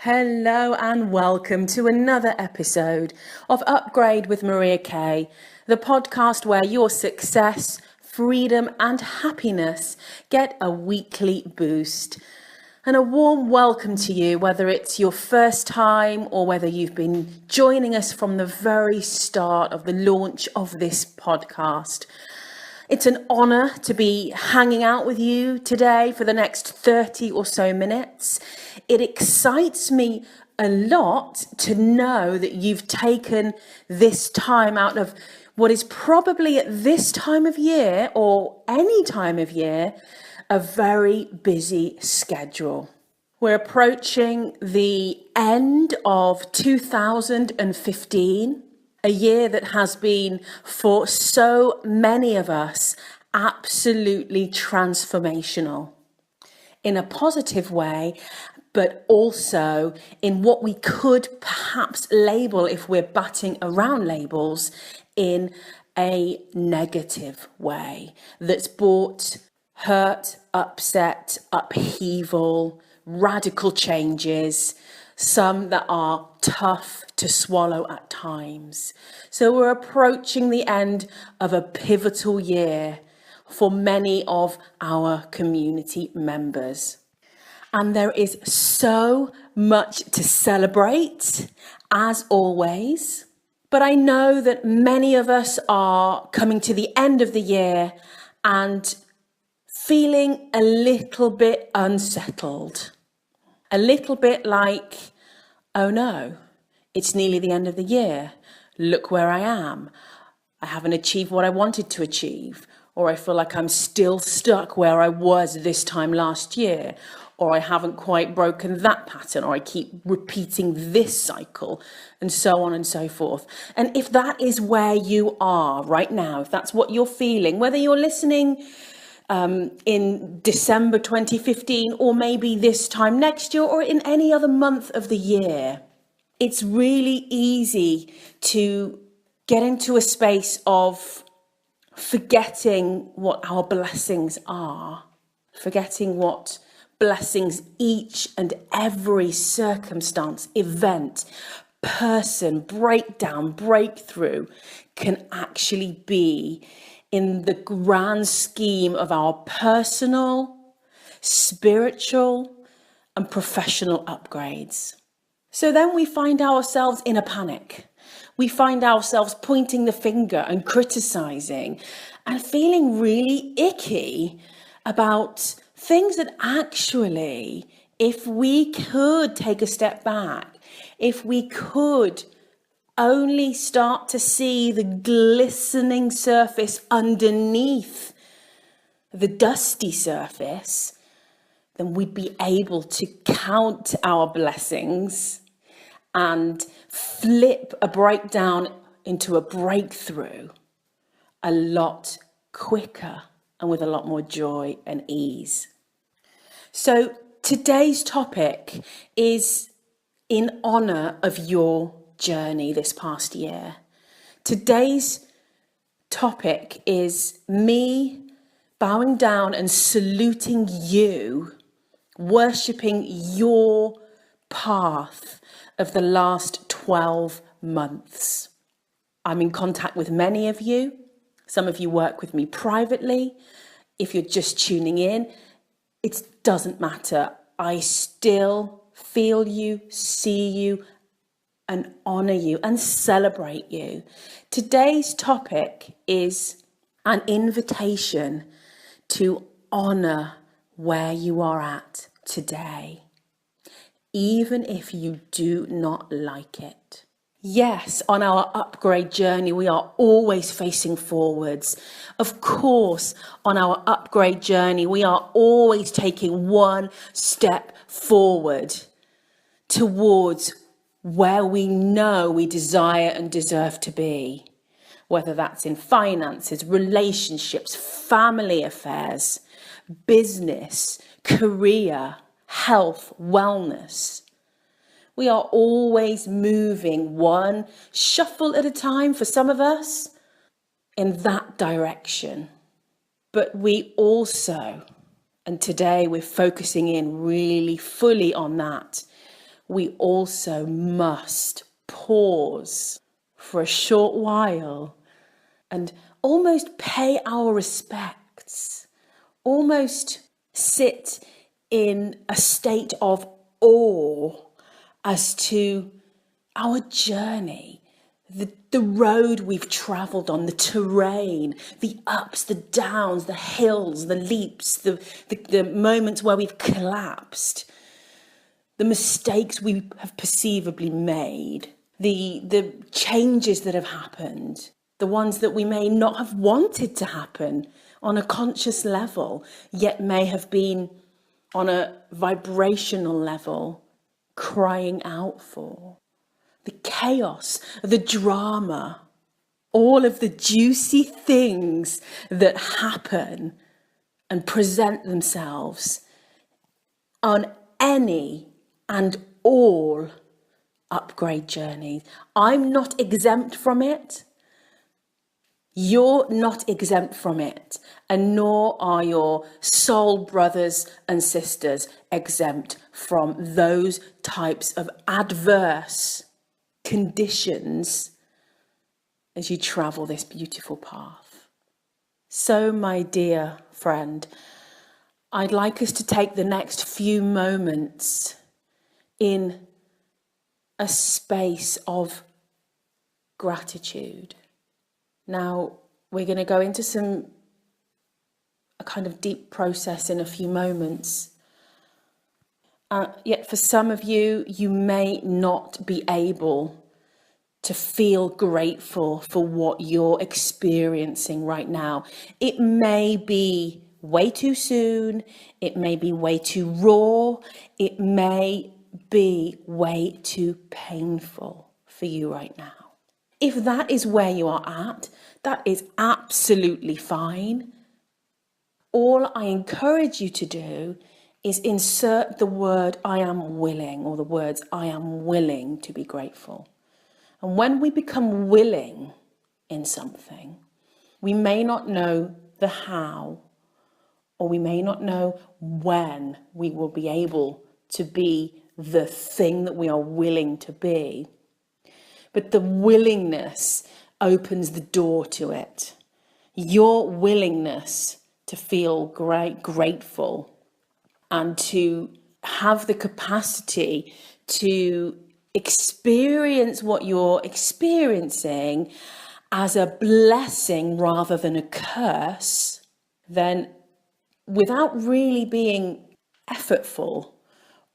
Hello and welcome to another episode of Upgrade with Maria Kay, the podcast where your success, freedom and happiness get a weekly boost. And a warm welcome to you, whether it's your first time or whether you've been joining us from the very start of the launch of this podcast. It's an honour to be hanging out with you today for the next 30 or so minutes. It excites me a lot to know that you've taken this time out of what is probably at this time of year or any time of year, a very busy schedule. We're approaching the end of 2015. A year that has been, for so many of us, absolutely transformational in a positive way, but also in what we could perhaps label, if we're batting around labels, in a negative way that's brought hurt, upset, upheaval, radical changes, some that are tough to swallow at times. So we're approaching the end of a pivotal year for many of our community members. And there is so much to celebrate, as always. But I know that many of us are coming to the end of the year and feeling a little bit unsettled. A little bit like, oh no, it's nearly the end of the year. Look where I am. I haven't achieved what I wanted to achieve. Or I feel like I'm still stuck where I was this time last year. Or I haven't quite broken that pattern. Or I keep repeating this cycle. And so on and so forth. And if that is where you are right now, if that's what you're feeling, whether you're listening in December 2015 or maybe this time next year or in any other month of the year, it's really easy to get into a space of forgetting what our blessings are, forgetting what blessings each and every circumstance, event, person, breakdown, breakthrough can actually be in the grand scheme of our personal, spiritual, and professional upgrades. So then we find ourselves in a panic. We find ourselves pointing the finger and criticizing and feeling really icky about things that actually, if we could take a step back, if we could only start to see the glistening surface underneath the dusty surface, then we'd be able to count our blessings and flip a breakdown into a breakthrough a lot quicker and with a lot more joy and ease. So today's topic is in honor of your journey this past year. Today's topic is me bowing down and saluting you, worshipping your path of the last 12 months. I'm in contact with many of you. Some of you work with me privately. If you're just tuning in, it doesn't matter. I still feel you, see you, and honor you and celebrate you. Today's topic is an invitation to honor where you are at today, even if you do not like it. Yes, on our upgrade journey, we are always facing forwards. Of course, on our upgrade journey, we are always taking one step forward towards where we know we desire and deserve to be, whether that's in finances, relationships, family affairs, business, career, health, wellness. We are always moving one shuffle at a time for some of us in that direction. But we also, and today we're focusing in really fully on that, we also must pause for a short while and almost pay our respects, almost sit in a state of awe as to our journey, the road we've travelled on, the terrain, the ups, the downs, the hills, the leaps, the moments where we've collapsed, the mistakes we have perceivably made, the changes that have happened, the ones that we may not have wanted to happen on a conscious level, yet may have been on a vibrational level crying out for. The chaos, the drama, all of the juicy things that happen and present themselves on any and all upgrade journeys. I'm not exempt from it. You're not exempt from it, and nor are your soul brothers and sisters exempt from those types of adverse conditions as you travel this beautiful path. So, my dear friend, I'd like us to take the next few moments in a space of gratitude. Now, we're going to go into a kind of deep process in a few moments. Yet for some of you, you may not be able to feel grateful for what you're experiencing right now. It may be way too soon. It may be way too raw. It may be way too painful for you right now. If that is where you are at, that is absolutely fine. All I encourage you to do is insert the word I am willing, or the words I am willing to be grateful. And when we become willing in something, we may not know the how, or we may not know when we will be able to be the thing that we are willing to be. But the willingness opens the door to it. Your willingness to feel grateful and to have the capacity to experience what you're experiencing as a blessing rather than a curse, then without really being effortful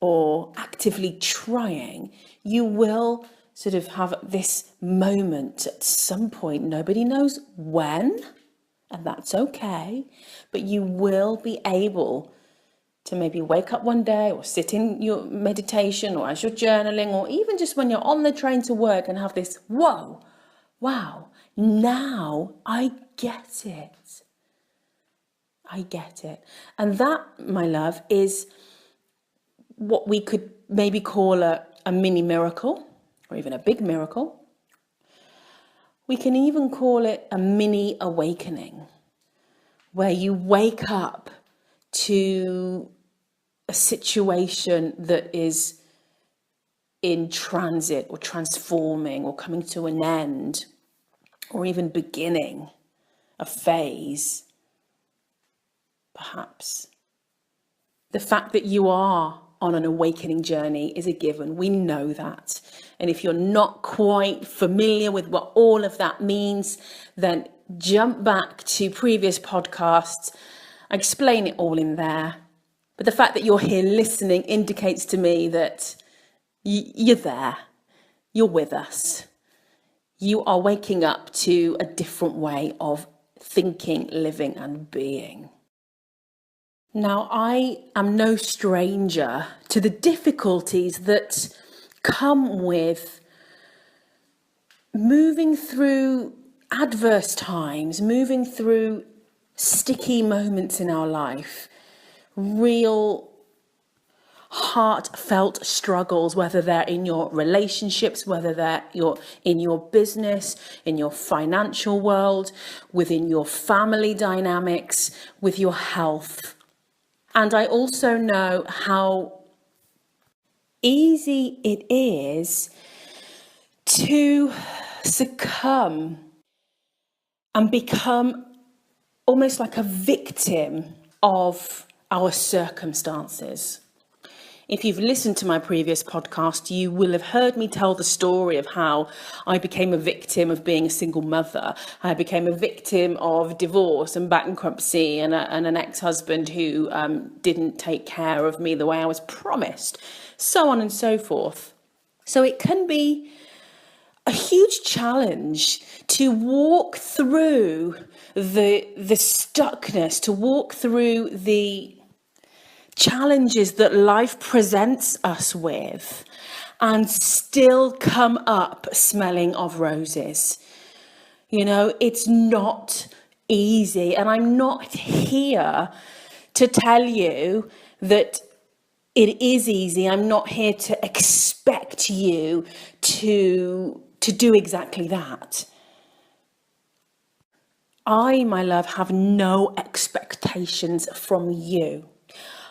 or actively trying, you will sort of have this moment at some point. Nobody knows when, and that's okay, but you will be able to maybe wake up one day or sit in your meditation or as you're journaling, or even just when you're on the train to work and have this, whoa, wow, now I get it. I get it. And that, my love, is what we could maybe call a mini miracle, or even a big miracle. We can even call it a mini awakening, where you wake up to a situation that is in transit or transforming or coming to an end, or even beginning a phase, perhaps. The fact that you are on an awakening journey is a given. We know that. And if you're not quite familiar with what all of that means, then jump back to previous podcasts. I explain it all in there. But the fact that you're here listening indicates to me that you're there. You're with us. You are waking up to a different way of thinking, living, and being. Now, I am no stranger to the difficulties that come with moving through adverse times, moving through sticky moments in our life, real heartfelt struggles, whether they're in your relationships, whether they're in your business, in your financial world, within your family dynamics, with your health. And I also know how easy it is to succumb and become almost like a victim of our circumstances. If you've listened to my previous podcast, you will have heard me tell the story of how I became a victim of being a single mother. I became a victim of divorce and bankruptcy and an ex-husband who didn't take care of me the way I was promised, so on and so forth. So it can be a huge challenge to walk through the stuckness, to walk through the challenges that life presents us with and still come up smelling of roses. You know, it's not easy. And I'm not here to tell you that it is easy. I'm not here to expect you to do exactly that. I, my love, have no expectations from you.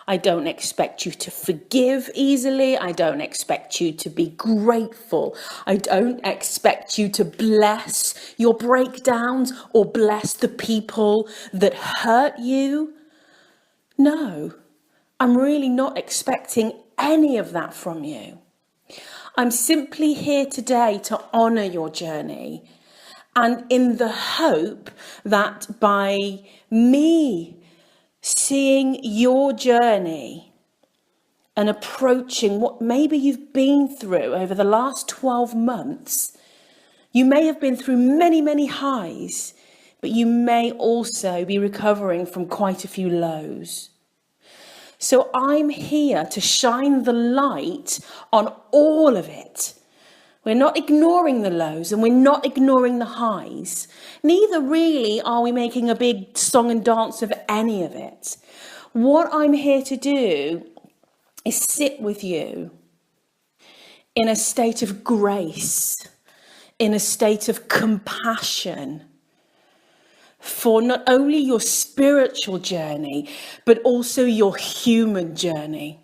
I don't expect you to forgive easily. I don't expect you to be grateful. I don't expect you to bless your breakdowns or bless the people that hurt you. No, I'm really not expecting any of that from you. I'm simply here today to honour your journey, and in the hope that by me seeing your journey and approaching what maybe you've been through over the last 12 months, you may have been through many, many highs, but you may also be recovering from quite a few lows. So I'm here to shine the light on all of it. We're not ignoring the lows and we're not ignoring the highs. Neither really are we making a big song and dance of any of it. What I'm here to do is sit with you in a state of grace, in a state of compassion for not only your spiritual journey, but also your human journey.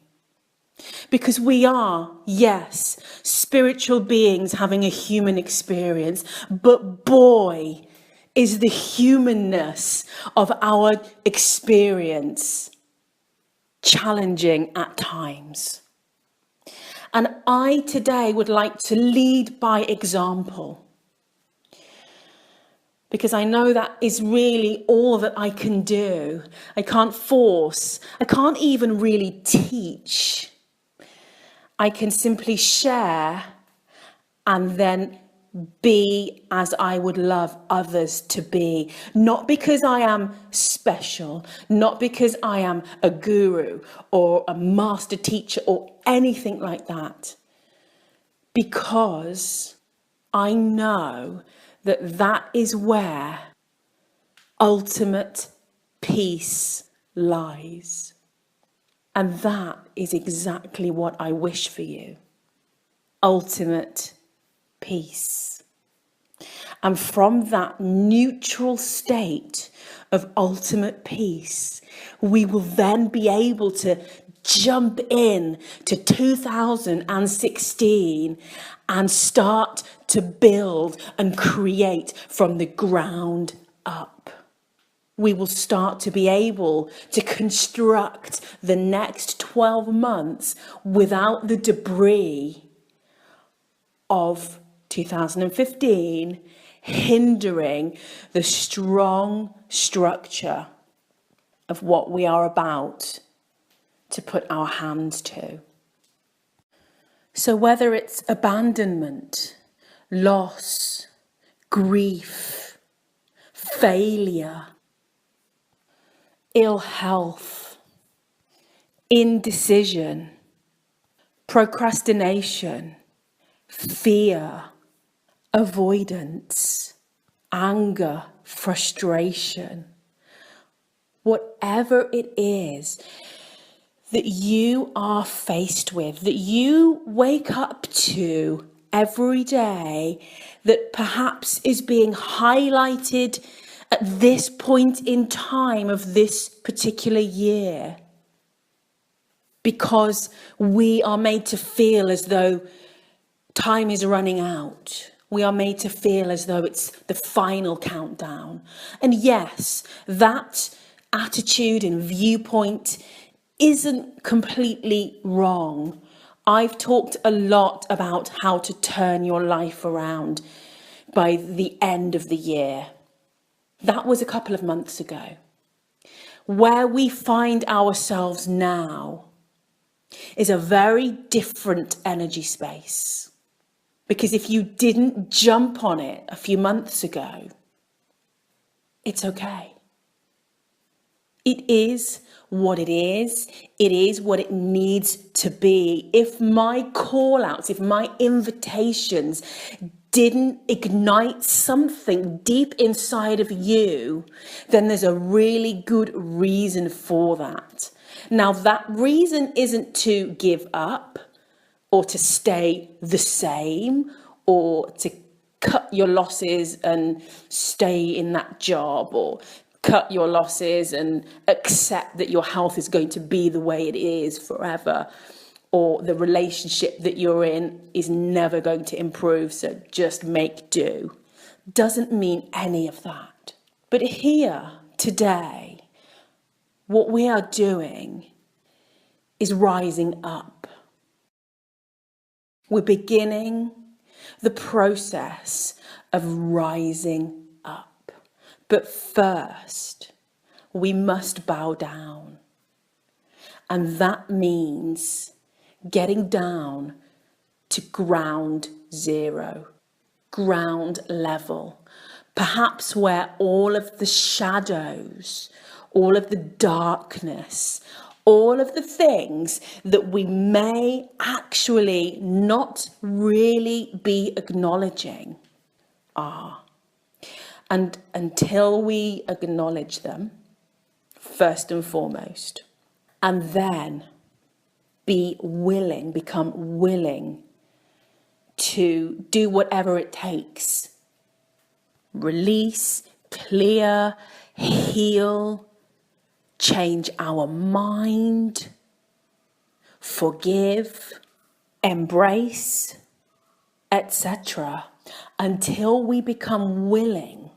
Because we are, yes, spiritual beings having a human experience, but boy, is the humanness of our experience challenging at times. And I today would like to lead by example, because I know that is really all that I can do. I can't force, I can't even really teach. I can simply share and then be as I would love others to be. Not because I am special, not because I am a guru or a master teacher or anything like that. Because I know that that is where ultimate peace lies. And that is exactly what I wish for you. Ultimate peace. And from that neutral state of ultimate peace, we will then be able to jump in to 2016 and start to build and create from the ground up. We will start to be able to construct the next 12 months without the debris of 2015 hindering the strong structure of what we are about to put our hands to. So whether it's abandonment, loss, grief, failure, ill health, indecision, procrastination, fear, avoidance, anger, frustration, whatever it is that you are faced with, that you wake up to every day, that perhaps is being highlighted at this point in time of this particular year. because we are made to feel as though time is running out. We are made to feel as though it's the final countdown. And yes, that attitude and viewpoint isn't completely wrong. I've talked a lot about how to turn your life around by the end of the year. That was a couple of months ago. Where we find ourselves now is a very different energy space. Because if you didn't jump on it a few months ago, it's okay. It is what it is. It is what it needs to be. If my call outs, if my invitations didn't ignite something deep inside of you, then there's a really good reason for that. Now, that reason isn't to give up or to stay the same or to cut your losses and stay in that job, or cut your losses and accept that your health is going to be the way it is forever, or the relationship that you're in is never going to improve, so just make do. Doesn't mean any of that. But here, today, what we are doing is rising up. We're beginning the process of rising up. But first, we must bow down. And that means getting down to ground zero, ground level, perhaps where all of the shadows, all of the darkness, all of the things that we may actually not really be acknowledging are. And until we acknowledge them, first and foremost, and then become willing to do whatever it takes. Release, clear, heal, change our mind, forgive, embrace, etc. Until we become willing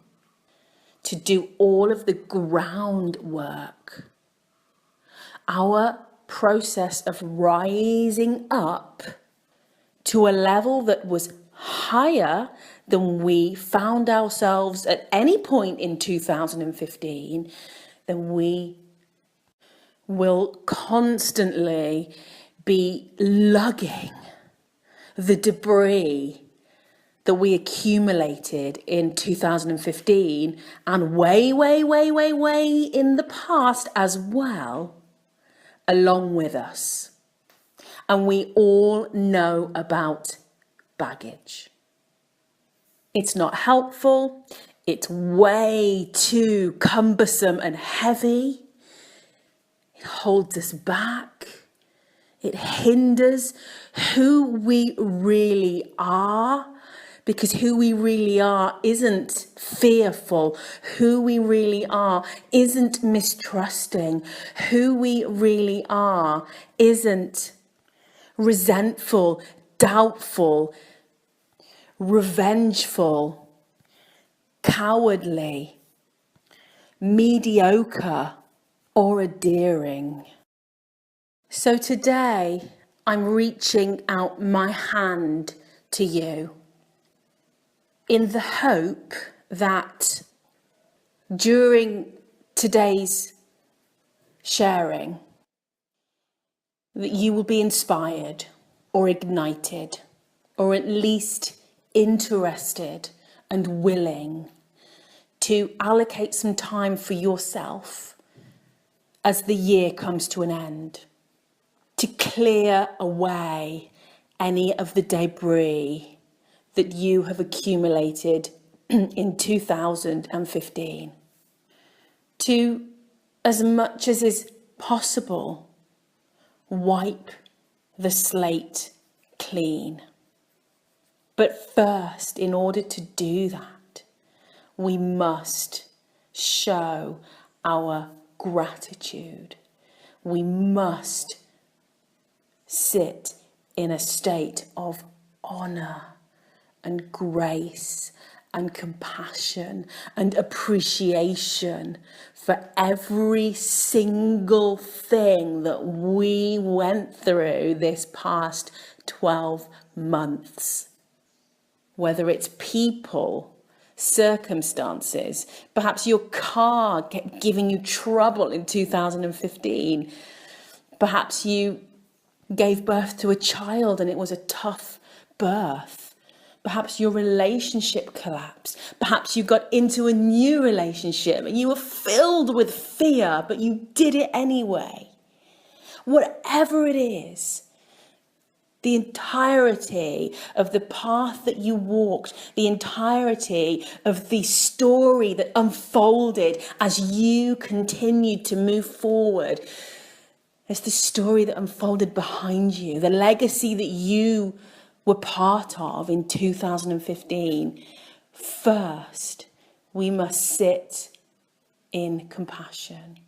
to do all of the groundwork. Our process of rising up to a level that was higher than we found ourselves at any point in 2015, then we will constantly be lugging the debris that we accumulated in 2015 and way in the past as well, along with us. And we all know about baggage. It's not helpful. It's way too cumbersome and heavy. It holds us back. It hinders who we really are, because who we really are isn't fearful. Who we really are isn't mistrusting. Who we really are isn't resentful, doubtful, revengeful, cowardly, mediocre, or adhering. So today, I'm reaching out my hand to you in the hope that during today's sharing, that you will be inspired or ignited, or at least interested and willing to allocate some time for yourself as the year comes to an end, to clear away any of the debris that you have accumulated in 2015, to, as much as is possible, wipe the slate clean. But first, in order to do that, we must show our gratitude. We must sit in a state of honour and grace and compassion and appreciation for every single thing that we went through this past 12 months. Whether it's people, circumstances, perhaps your car kept giving you trouble in 2015, perhaps you gave birth to a child and it was a tough birth. Perhaps your relationship collapsed. Perhaps you got into a new relationship and you were filled with fear, but you did it anyway. Whatever it is, the entirety of the path that you walked, the entirety of the story that unfolded as you continued to move forward, it's the story that unfolded behind you, the legacy that you were part of in 2015. First, we must sit in compassion,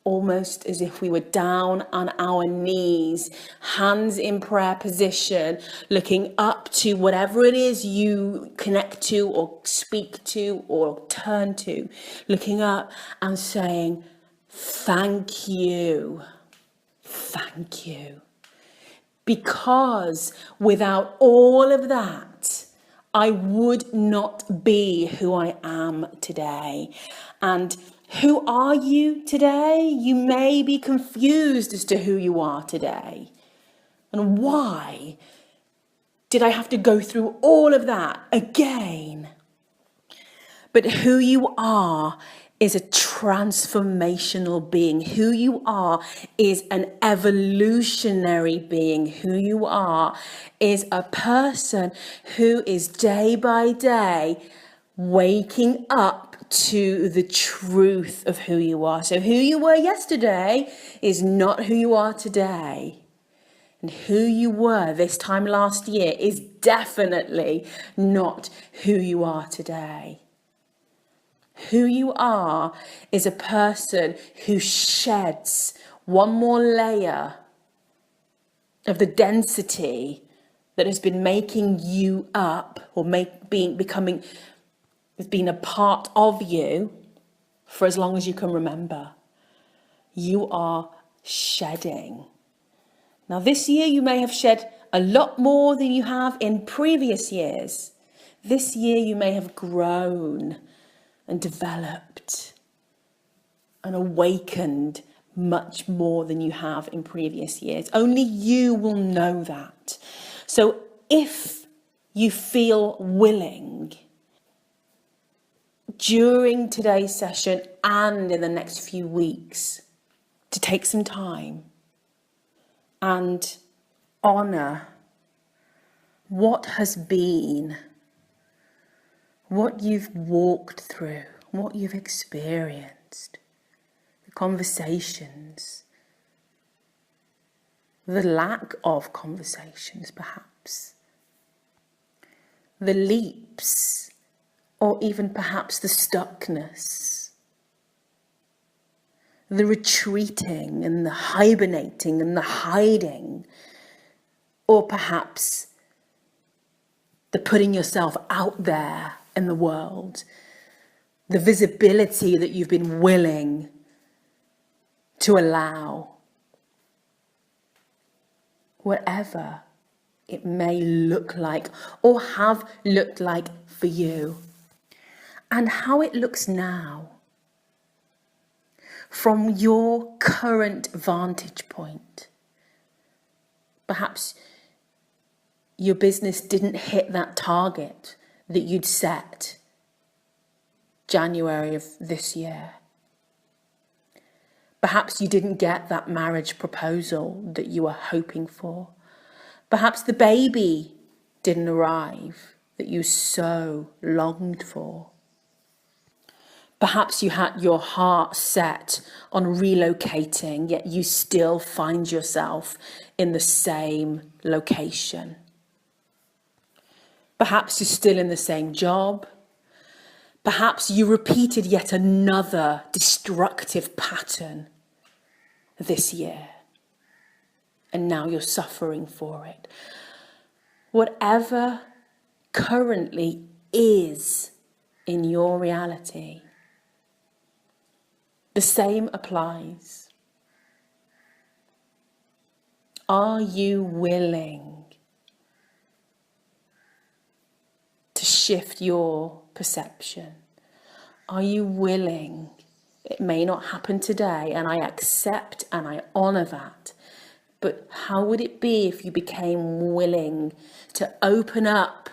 almost as if we were down on our knees, hands in prayer position, looking up to whatever it is you connect to or speak to or turn to, looking up and saying, thank you. Thank you. Because without all of that, I would not be who I am today. And who are you today? You may be confused as to who you are today. And why did I have to go through all of that again? But who you are is a transformational being. Who you are is an evolutionary being. Who you are is a person who is day by day waking up to the truth of who you are. So who you were yesterday is not who you are today. And who you were this time last year is definitely not who you are today. Who you are is a person who sheds one more layer of the density that has been making you up or has been a part of you for as long as you can remember. You are shedding. Now this year you may have shed a lot more than you have in previous years. This year you may have grown and developed and awakened much more than you have in previous years. Only you will know that. So if you feel willing during today's session and in the next few weeks to take some time and honour what has been, what you've walked through, what you've experienced, the conversations, the lack of conversations perhaps, the leaps, or even perhaps the stuckness, the retreating and the hibernating and the hiding, or perhaps the putting yourself out there in the world, the visibility that you've been willing to allow, whatever it may look like or have looked like for you, and how it looks now from your current vantage point. Perhaps your business didn't hit that target that you'd set January of this year. Perhaps you didn't get that marriage proposal that you were hoping for. Perhaps the baby didn't arrive that you so longed for. Perhaps you had your heart set on relocating, yet you still find yourself in the same location. Perhaps you're still in the same job. Perhaps you repeated yet another destructive pattern this year. and now you're suffering for it. Whatever currently is in your reality, the same applies. Are you willing to shift your perception? Are you willing? It may not happen today, and I accept and I honour that. But how would it be if you became willing to open up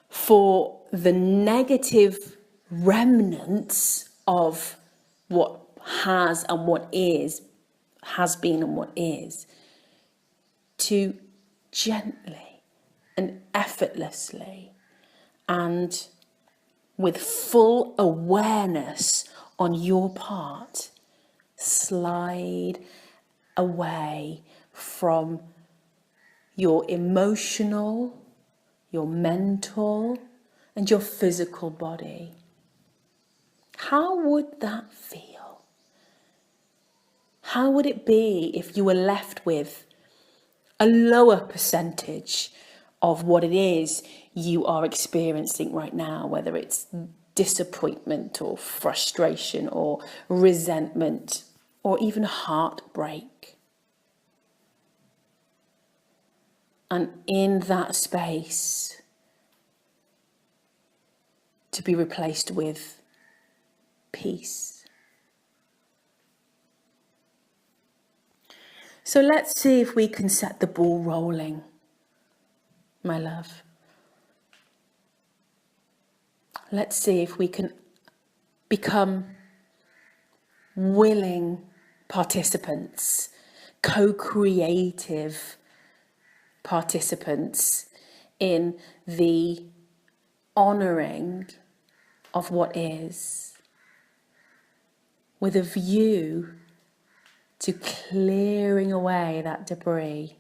for the negative remnants of what has and what is, has been and what is, to gently and effortlessly and with full awareness on your part, slide away from your emotional, your mental, and your physical body? How would that feel? How would it be if you were left with a lower percentage of what it is you are experiencing right now, whether it's disappointment or frustration or resentment or even heartbreak? And in that space, to be replaced with peace. So let's see if we can set the ball rolling, my love. Let's see if we can become willing participants, co-creative participants in the honouring of what is, with a view to clearing away that debris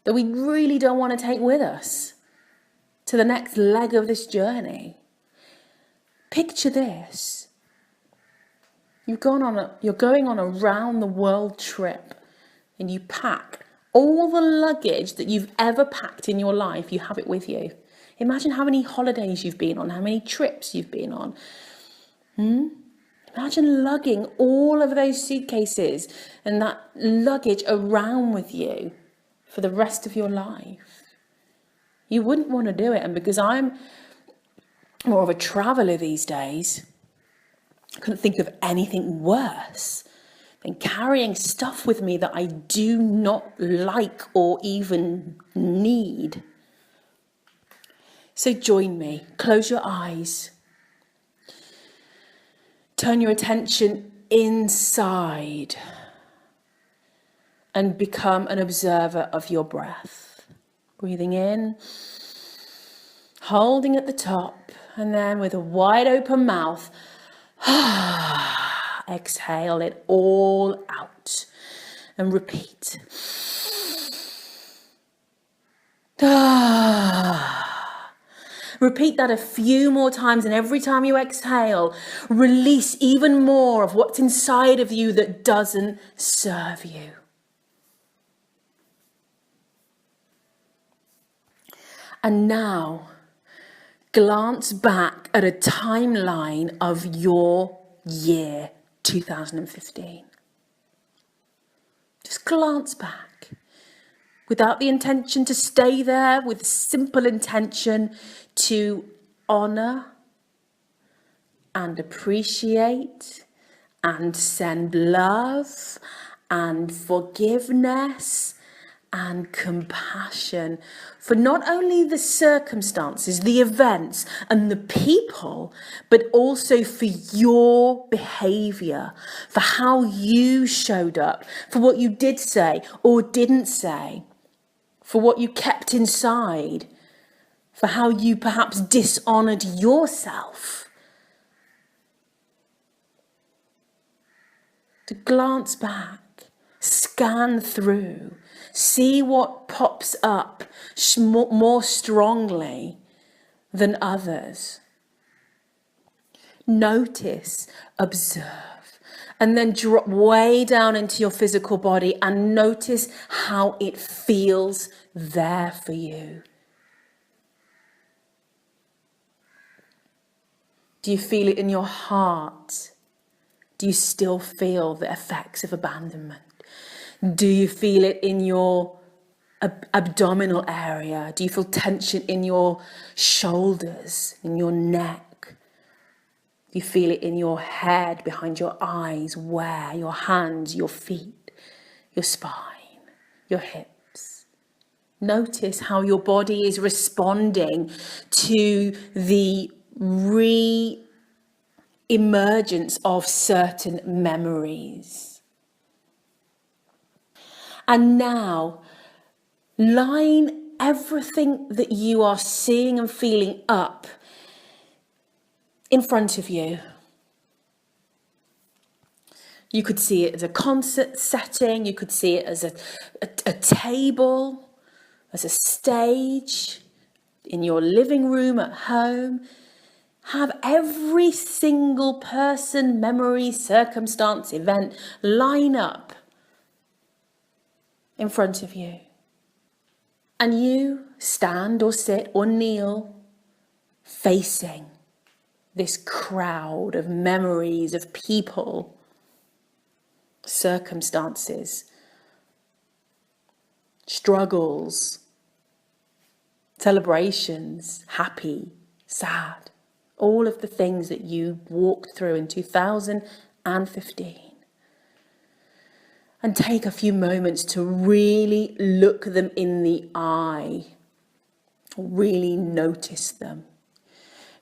that we really don't want to take with us to the next leg of this journey. Picture this. You're going on a round the world trip, and you pack all the luggage that you've ever packed in your life. You have it with you. Imagine how many holidays you've been on, how many trips you've been on. Imagine lugging all of those suitcases and that luggage around with you for the rest of your life. You wouldn't want to do it. And because I'm more of a traveller these days, I couldn't think of anything worse than carrying stuff with me that I do not like or even need. So join me. Close your eyes. Turn your attention inside and become an observer of your breath. Breathing in, holding at the top, and then with a wide open mouth, exhale it all out and repeat. Repeat that a few more times, and every time you exhale, release even more of what's inside of you that doesn't serve you. And now, glance back at a timeline of your year 2015. Just glance back. Without the intention to stay there, with simple intention to honour and appreciate and send love and forgiveness and compassion for not only the circumstances, the events and the people, but also for your behaviour, for how you showed up, for what you did say or didn't say, for what you kept inside, for how you perhaps dishonoured yourself. To glance back, scan through, see what pops up more strongly than others. Notice, observe, And then drop way down into your physical body and notice how it feels there for you. Do you feel it in your heart? Do you still feel the effects of abandonment? Do you feel it in your abdominal area? Do you feel tension in your shoulders, in your neck? Do you feel it in your head, behind your eyes, where? Your hands, your feet, your spine, your hips. Notice how your body is responding to the re-emergence of certain memories. And now, line everything that you are seeing and feeling up in front of you. You could see it as a concert setting, you could see it as a table, as a stage, in your living room at home. Have every single person, memory, circumstance, event line up in front of you. And you stand or sit or kneel facing this crowd of memories, of people, circumstances, struggles, celebrations, happy, sad, all of the things that you walked through in 2015. And take a few moments to really look them in the eye, really notice them.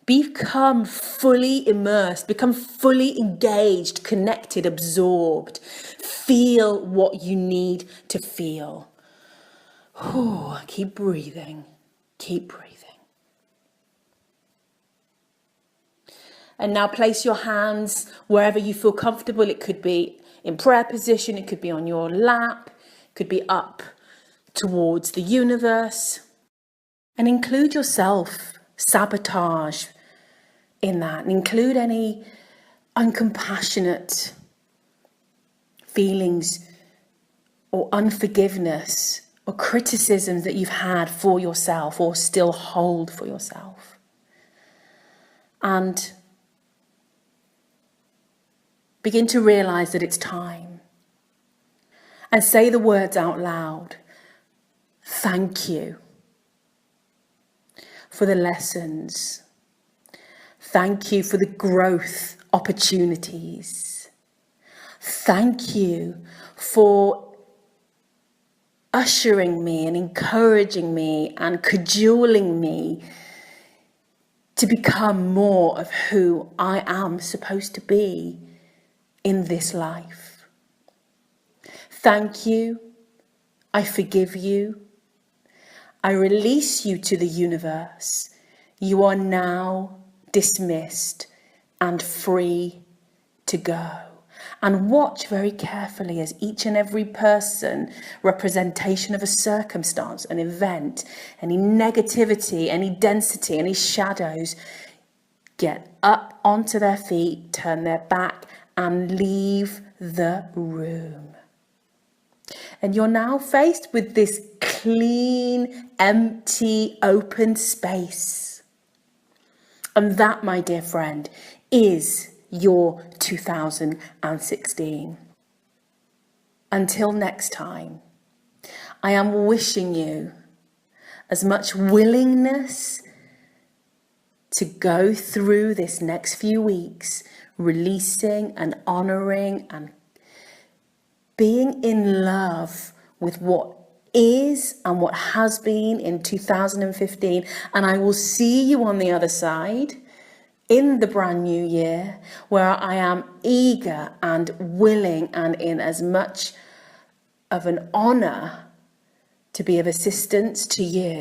Become fully immersed, become fully engaged, connected, absorbed. Feel what you need to feel. Keep breathing, keep breathing. And now place your hands wherever you feel comfortable. It could be in prayer position, it could be on your lap, it could be up towards the universe. And include yourself, sabotage in that, and include any uncompassionate feelings or unforgiveness or criticisms that you've had for yourself or still hold for yourself. And begin to realize that it's time. And say the words out loud. Thank you for the lessons. Thank you for the growth opportunities. Thank you for ushering me and encouraging me and cajoling me to become more of who I am supposed to be in this life. Thank you. I forgive you. I release you to the universe. You are now dismissed and free to go. And watch very carefully as each and every person, representation of a circumstance, an event, any negativity, any density, any shadows, get up onto their feet, turn their back and leave the room. And you're now faced with this clean, empty, open space. And that, my dear friend, is your 2016. Until next time, I am wishing you as much willingness to go through this next few weeks, releasing and honoring and being in love with what is and what has been in 2015. And I will see you on the other side in the brand new year, where I am eager and willing and in as much of an honor to be of assistance to you.